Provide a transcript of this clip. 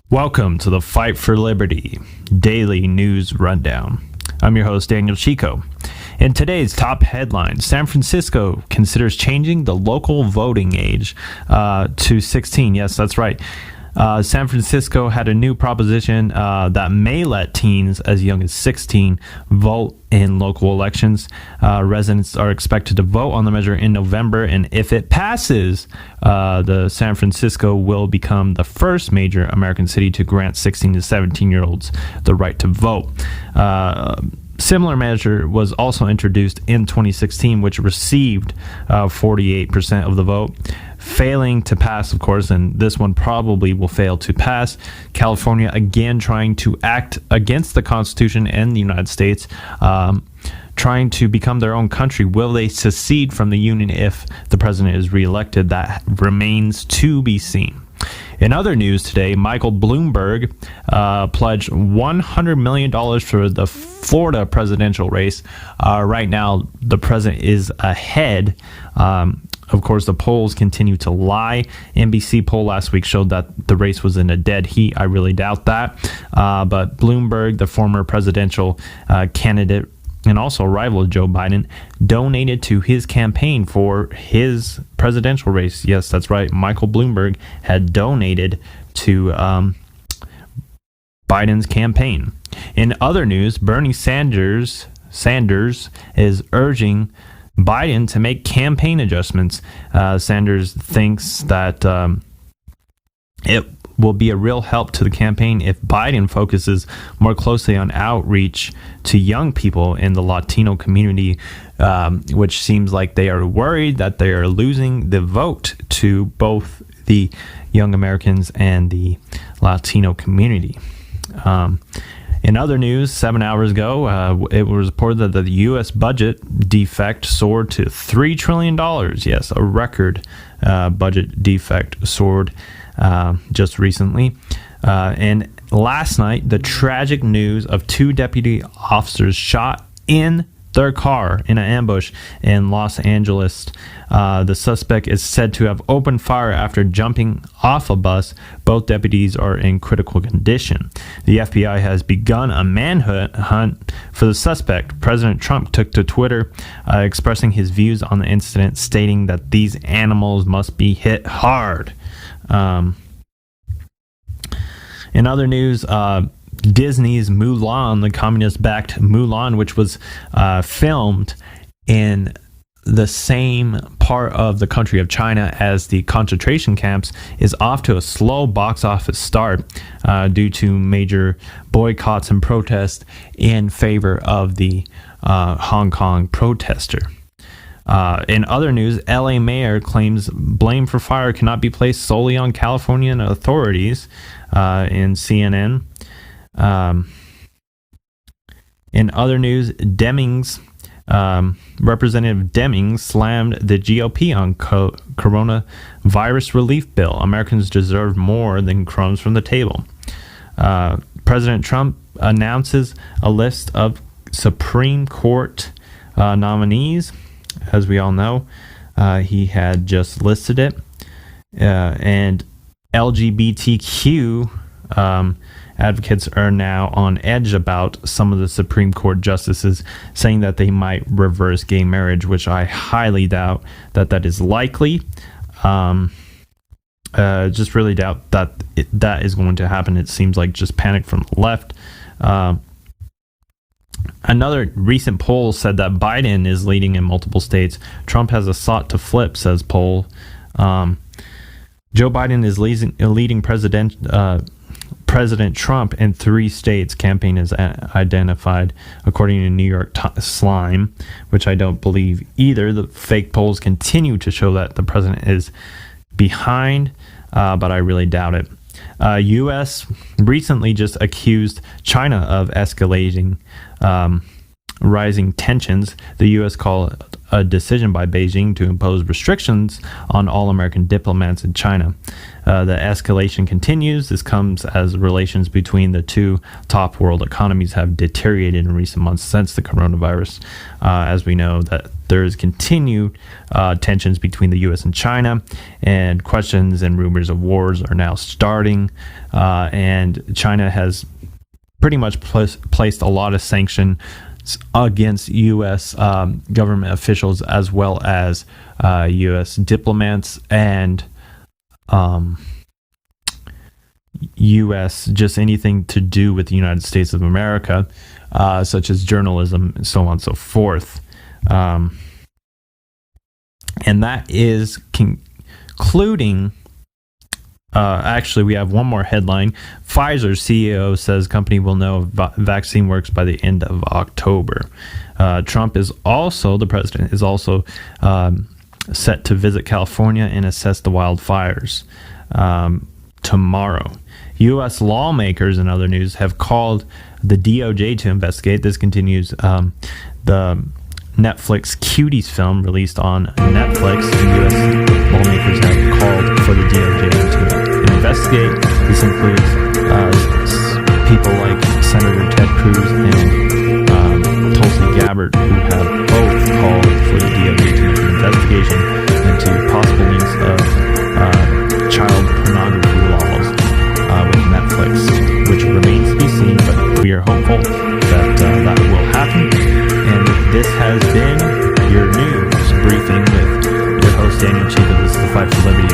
Welcome to the Fight for Liberty Daily News Rundown. I'm your host, Daniel Chico. In today's top headlines, San Francisco considers changing the local voting age to 16. Yes, that's right. San Francisco had a new proposition that may let teens as young as 16 vote in local elections. Residents are expected to vote on the measure in November, and if it passes, the San Francisco will become the first major American city to grant 16 to 17-year-olds the right to vote. Similar measure was also introduced in 2016, which received 48% of the vote, failing to pass, of course, and this one probably will fail to pass. California, again, trying to act against the Constitution and the United States, trying to become their own country. Will they secede from the Union if the president is reelected? That remains to be seen. In other news today, Michael Bloomberg pledged $100 million for the Florida presidential race. Right now, the president is ahead. Of course, the polls continue to lie. NBC poll last week showed that the race was in a dead heat. I really doubt that. But Bloomberg, the former presidential candidate, and also rival Joe Biden, donated to his campaign for his presidential race. Yes, that's right. Michael Bloomberg had donated to Biden's campaign. In other news, Bernie Sanders is urging Biden to make campaign adjustments. Sanders thinks that it will be a real help to the campaign if Biden focuses more closely on outreach to young people in the Latino community, which seems like they are worried that they are losing the vote to both the young Americans and the Latino community. In other news, 7 hours ago, it was reported that the U.S. budget defect soared to $3 trillion. Yes, a record budget defect soared just recently. And last night, the tragic news of two deputy officers shot in their car in an ambush in Los Angeles. The suspect is said to have opened fire after jumping off a bus. Both deputies are in critical condition. The FBI has begun a manhunt for the suspect. President Trump took to Twitter expressing his views on the incident, stating that these animals must be hit hard. In other news, Disney's Mulan, the communist-backed Mulan, which was filmed in the same part of the country of China as the concentration camps, is off to a slow box office start due to major boycotts and protests in favor of the Hong Kong protester. In other news, LA mayor claims blame for fire cannot be placed solely on Californian authorities in CNN. In other news, Representative Demings slammed the GOP on coronavirus relief bill. Americans deserve more than crumbs from the table. President Trump announces a list of Supreme Court nominees. As we all know, he had just listed it. And LGBTQ advocates are now on edge about some of the Supreme Court justices, saying that they might reverse gay marriage, which I highly doubt that is likely. Just really doubt that that is going to happen. It seems like just panic from the left. Another recent poll said that Biden is leading in multiple states. Trump has a sought to flip, says poll. Joe Biden is leading President Trump in 3 states. Campaign is identified, according to New York Slime, which I don't believe either. The fake polls continue to show that the president is behind, but I really doubt it. U.S. recently just accused China of escalating rising tensions. The U.S. called a decision by Beijing to impose restrictions on all American diplomats in China. The escalation continues. This comes as relations between the two top world economies have deteriorated in recent months since the coronavirus. As we know, that there's continued tensions between the U.S. and China, and questions and rumors of wars are now starting. And China has pretty much placed a lot of sanctions against U.S. Government officials, as well as U.S. diplomats and U.S. just anything to do with the United States of America, such as journalism and so on and so forth. And that is concluding. Actually, we have one more headline. Pfizer's CEO says company will know if vaccine works by the end of October. Trump is also, the president is also set to visit California and assess the wildfires tomorrow. U.S. lawmakers, in other news, have called the DOJ to investigate. This continues the Netflix Cuties film released on Netflix. U.S. lawmakers have called for the DOJ to investigate. This includes people like Senator Ted Cruz and Tulsi Gabbard, who have both called for the DOJ to make an investigation into possible links of child pornography laws with Netflix, which remains to be seen, but we are hopeful that that will happen. And this has been your news briefing with your host, Daniel Chico. This is the Fight for Liberty